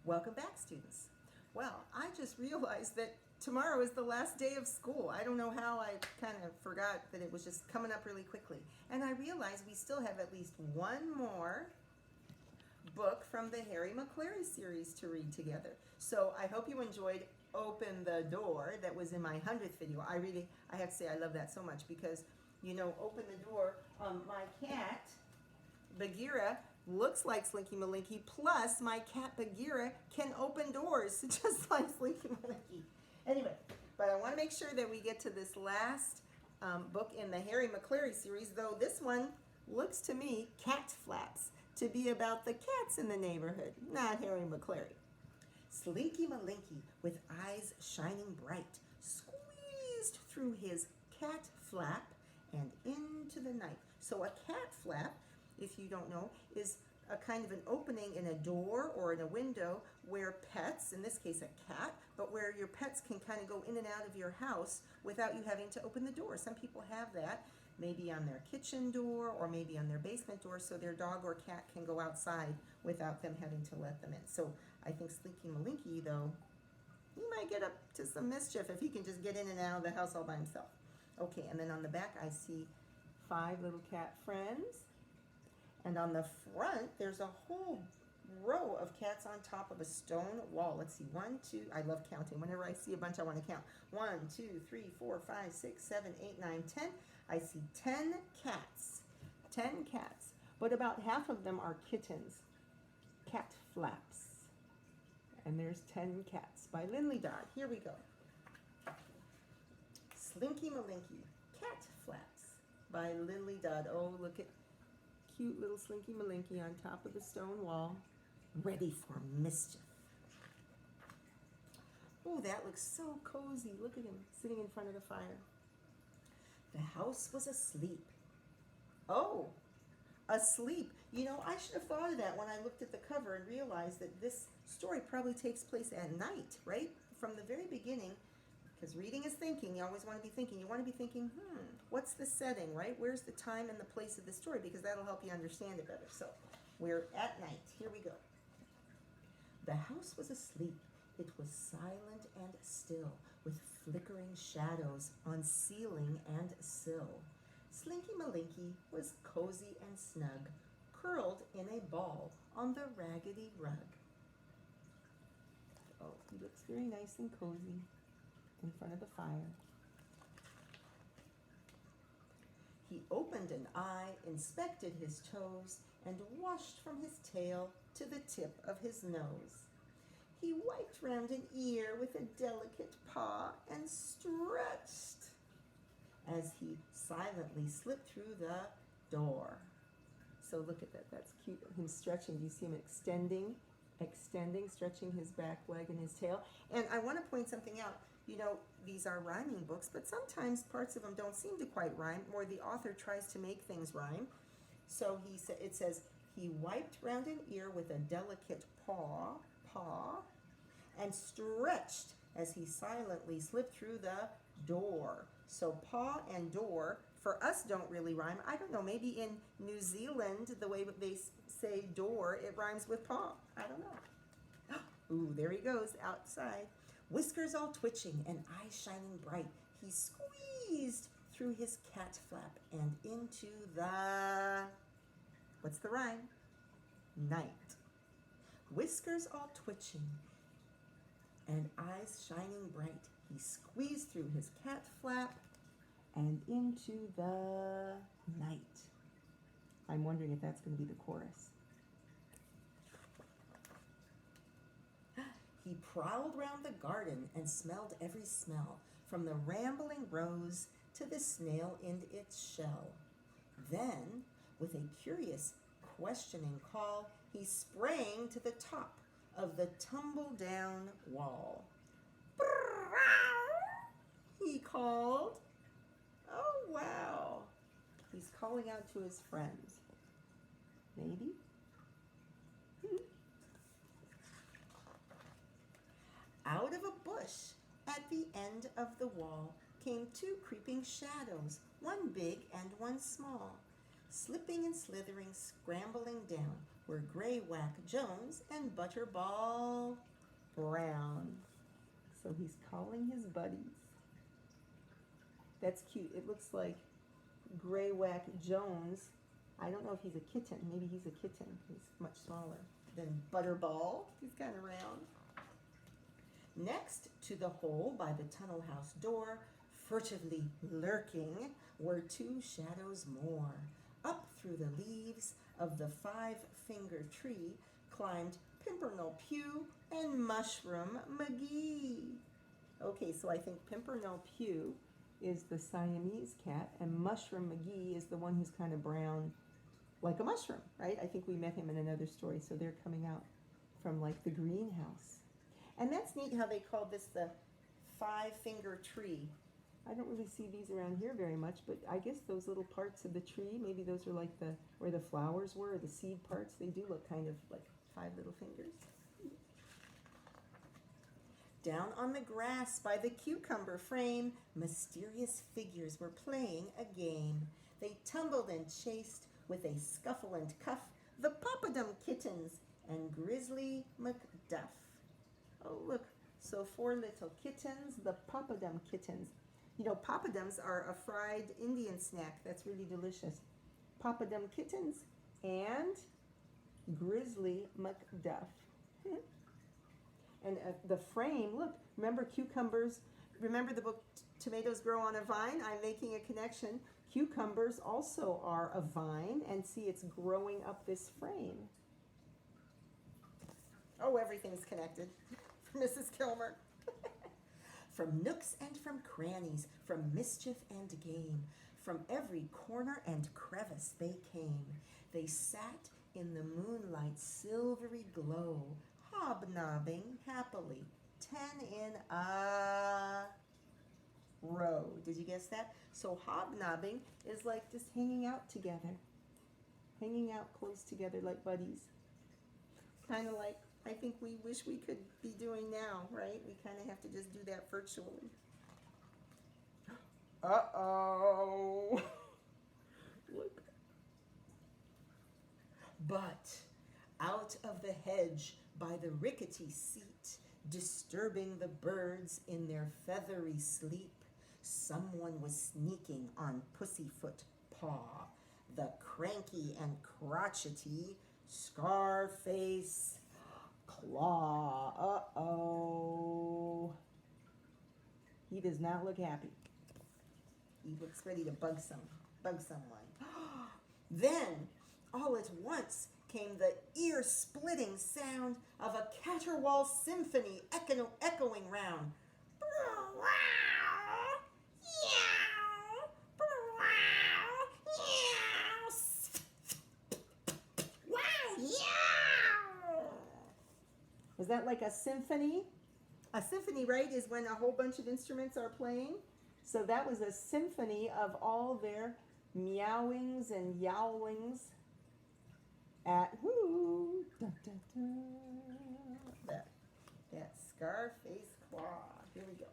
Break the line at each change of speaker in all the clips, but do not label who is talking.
Welcome back, students. Well, I just realized that tomorrow is the last day of school. I don't know how I kind of forgot that it was just coming up really quickly. And I realized we still have at least one more book from the Harry McClary series to read together. So I hope you enjoyed Open the Door that was in my 100th video. I have to say I love that so much because, Open the Door, my cat, Bagheera, looks like Slinky Malinky, plus my cat Bagheera can open doors just like Slinky Malinky. Anyway, but I want to make sure that we get to this last book in the Harry McClary series, though this one looks to me, Catflaps, to be about the cats in the neighborhood, not Harry McClary. Slinky Malinky, with eyes shining bright, squeezed through his cat flap and into the night. So a cat flap, if you don't know, is a kind of an opening in a door or in a window where pets, in this case a cat, but where your pets can kind of go in and out of your house without you having to open the door. Some people have that, maybe on their kitchen door or maybe on their basement door, so their dog or cat can go outside without them having to let them in. So I think Slinky Malinky, though, he might get up to some mischief if he can just get in and out of the house all by himself. Okay, and then on the back I see 5 little cat friends. And on the front, there's a whole row of cats on top of a stone wall. Let's see, 1, 2, I love counting. Whenever I see a bunch, I want to count. 1, 2, 3, 4, 5, 6, 7, 8, 9, 10. I see 10 cats. 10 cats. But about half of them are kittens. Catflaps. And there's 10 cats by Lynley Dodd. Here we go. Slinky Malinky, Catflaps by Lynley Dodd. Oh, look at cute little Slinky Malinky on top of the stone wall, ready for mischief. Oh, that looks so cozy. Look at him sitting in front of the fire. The house was asleep. Oh, asleep. I should have thought of that when I looked at the cover and realized that this story probably takes place at night, right? From the very beginning, because reading is thinking. You always want to be thinking. You want to be thinking, what's the setting, right? Where's the time and the place of the story? Because that'll help you understand it better. So we're at night. Here we go. The house was asleep. It was silent and still, with flickering shadows on ceiling and sill. Slinky Malinky was cozy and snug, curled in a ball on the raggedy rug. Oh, he looks very nice and cozy in front of the fire. He opened an eye, inspected his toes, and washed from his tail to the tip of his nose. He wiped round an ear with a delicate paw and stretched as he silently slipped through the door. So look at that, that's cute, him stretching. Do you see him extending, stretching his back leg and his tail? And I want to point something out. These are rhyming books, but sometimes parts of them don't seem to quite rhyme, or the author tries to make things rhyme. So it says, he wiped round an ear with a delicate paw, and stretched as he silently slipped through the door. So paw and door, for us, don't really rhyme. I don't know, maybe in New Zealand, the way they say door, it rhymes with paw. I don't know. Ooh, there he goes, outside. Whiskers all twitching and eyes shining bright, he squeezed through his cat flap and into the, what's the rhyme? Night. Whiskers all twitching and eyes shining bright, he squeezed through his cat flap and into the night. I'm wondering if that's going to be the chorus. He prowled round the garden and smelled every smell, from the rambling rose to the snail in its shell. Then, with a curious, questioning call, he sprang to the top of the tumble-down wall. He called. Oh, wow. He's calling out to his friends. Maybe? Out of a bush at the end of the wall came 2 creeping shadows, one big and one small. Slipping and slithering, scrambling down, were Gray Whack Jones and Butterball Brown. So he's calling his buddies. That's cute. It looks like Gray Whack Jones. I don't know if he's a kitten. Maybe he's a kitten. He's much smaller than Butterball. He's kind of round. Next to the hole by the tunnel house door, furtively lurking, were two shadows more. Up through the leaves of the five-finger tree climbed Pimpernel Pew and Mushroom McGee. Okay, so I think Pimpernel Pew is the Siamese cat, and Mushroom McGee is the one who's kind of brown, like a mushroom, right? I think we met him in another story, so they're coming out from like the greenhouse. And that's neat how they called this the five-finger tree. I don't really see these around here very much, but I guess those little parts of the tree, maybe those are like the where the flowers were, the seed parts. They do look kind of like five little fingers. Down on the grass by the cucumber frame, mysterious figures were playing a game. They tumbled and chased with a scuffle and cuff the Poppadom kittens and Grizzly Macduff. Oh, look, so four little kittens, the Poppadom kittens. You know, poppadoms are a fried Indian snack that's really delicious. Poppadom kittens and Grizzly Macduff. And the frame, look, remember cucumbers? Remember the book Tomatoes Grow on a Vine? I'm making a connection. Cucumbers also are a vine, and see, it's growing up this frame. Oh, everything's connected for Mrs. Kilmer. From nooks and from crannies, from mischief and game, from every corner and crevice they came. They sat in the moonlight's silvery glow, hobnobbing happily, 10 in a row. Did you guess that? So hobnobbing is like just hanging out together, hanging out close together like buddies. Kind of like I think we wish we could be doing now, right? We kind of have to just do that virtually. Uh-oh. Look. But out of the hedge by the rickety seat, disturbing the birds in their feathery sleep, someone was sneaking on Pussyfoot Paw, the cranky and crotchety Scarface Claw. Uh-oh. He does not look happy. He looks ready to bug someone. Then, all at once, came the ear-splitting sound of a caterwaul symphony echoing round. Was that like a symphony? A symphony, right, is when a whole bunch of instruments are playing. So that was a symphony of all their meowings and yowlings at who? Da, da, da. That Scarface Claw. Here we go.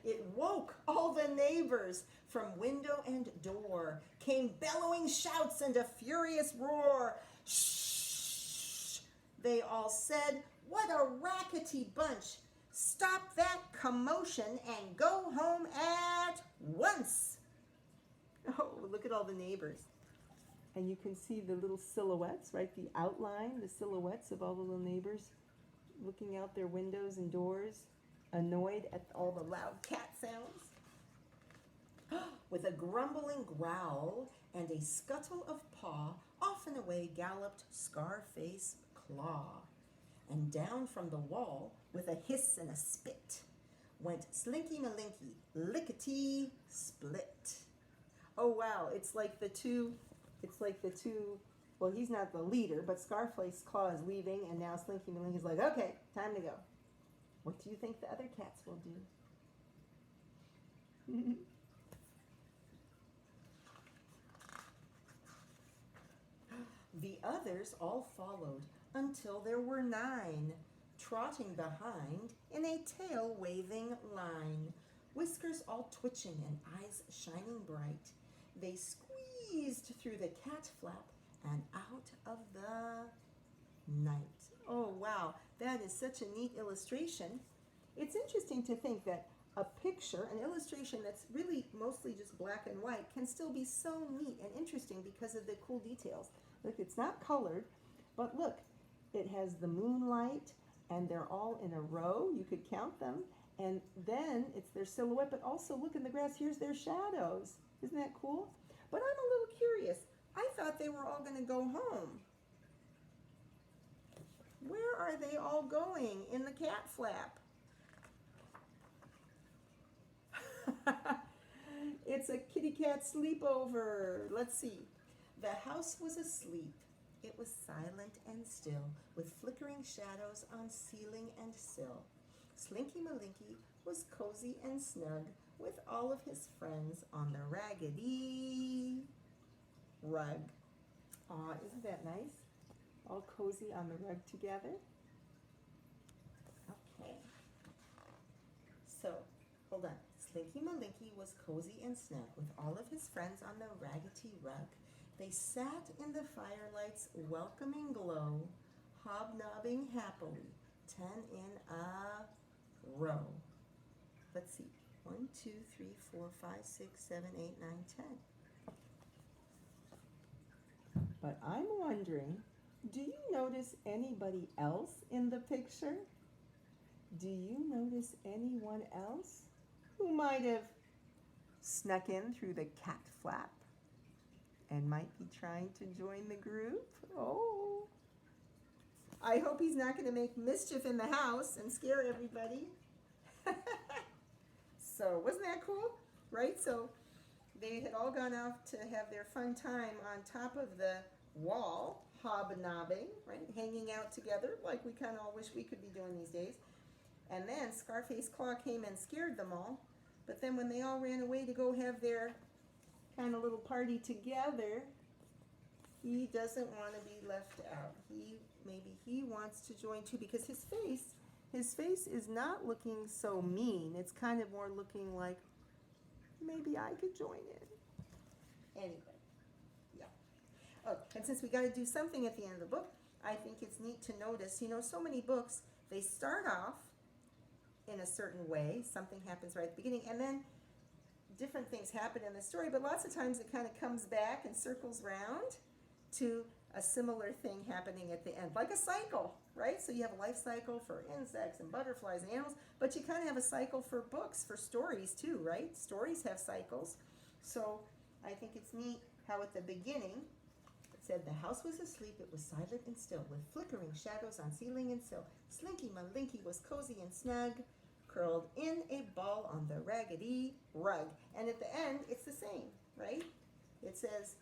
It woke all the neighbors. From window and door came bellowing shouts and a furious roar. Shh! They all said, "What a rackety bunch! Stop that commotion and go home at once!" Oh, look at all the neighbors. And you can see the little silhouettes, right? The outline, the silhouettes of all the little neighbors looking out their windows and doors, annoyed at all the loud cat sounds. With a grumbling growl and a scuttle of paw, off and away galloped Scarface Claw. And down from the wall, with a hiss and a spit, went Slinky-Malinky, lickety-split. Oh, wow, it's like the two, well, he's not the leader, but Scarface Claw is leaving, and now Slinky-Malinky's like, okay, time to go. What do you think the other cats will do? The others all followed until there were 9, trotting behind in a tail-waving line, whiskers all twitching and eyes shining bright. They squeezed through the cat flap and out of the night. Oh, wow. That is such a neat illustration. It's interesting to think that a picture, an illustration that's really mostly just black and white, can still be so neat and interesting because of the cool details. Look, it's not colored, but look, it has the moonlight, and they're all in a row. You could count them. And then it's their silhouette, but also look in the grass, here's their shadows. Isn't that cool? But I'm a little curious. I thought they were all going to go home. Where are they all going in the cat flap? It's a kitty cat sleepover. Let's see. The house was asleep. It was silent and still, with flickering shadows on ceiling and sill. Slinky Malinky was cozy and snug, with all of his friends on the raggedy rug. Aw, isn't that nice? All cozy on the rug together. Okay. So, hold on. Slinky Malinky was cozy and snug, with all of his friends on the raggedy rug. They sat in the firelight's welcoming glow, hobnobbing happily, 10 in a row. Let's see. 1, 2, 3, 4, 5, 6, 7, 8, 9, 10. But I'm wondering, do you notice anybody else in the picture? Do you notice anyone else who might have snuck in through the cat flap and might be trying to join the group? Oh, I hope he's not going to make mischief in the house and scare everybody. So, wasn't that cool? Right? So, they had all gone out to have their fun time on top of the wall, hobnobbing, right? Hanging out together like we kind of all wish we could be doing these days. And then Scarface Claw came and scared them all. But then when they all ran away to go have their kind of little party together, he doesn't want to be left out. Maybe he wants to join too, because his face is not looking so mean. It's kind of more looking like maybe I could join in. Anyway, yeah. Oh, and since we got to do something at the end of the book, I think it's neat to notice, so many books, they start off in a certain way. Something happens right at the beginning, and then different things happen in the story, but lots of times it kind of comes back and circles round to a similar thing happening at the end, like a cycle, right? So you have a life cycle for insects and butterflies and animals, but you kind of have a cycle for books, for stories too, right? Stories have cycles. So I think it's neat how at the beginning it said, the house was asleep, it was silent and still, with flickering shadows on ceiling and sill. Slinky Malinky was cozy and snug, curled in a ball on the raggedy rug. And at the end, it's the same, right? It says,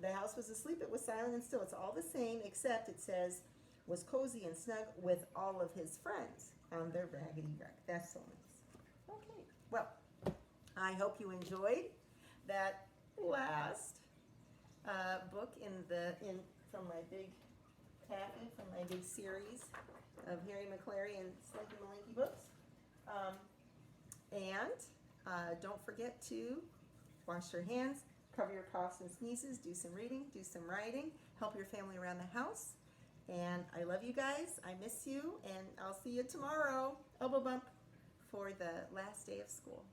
the house was asleep, it was silent and still. It's all the same, except it says, was cozy and snug with all of his friends on their raggedy rug. That's so nice. Okay, well, I hope you enjoyed that last book from my big packet, from my big series of Harry McClary and Slinky Malinky books. And don't forget to wash your hands, cover your coughs and sneezes, do some reading, do some writing, help your family around the house. And I love you guys. I miss you, and I'll see you tomorrow, elbow bump, for the last day of school.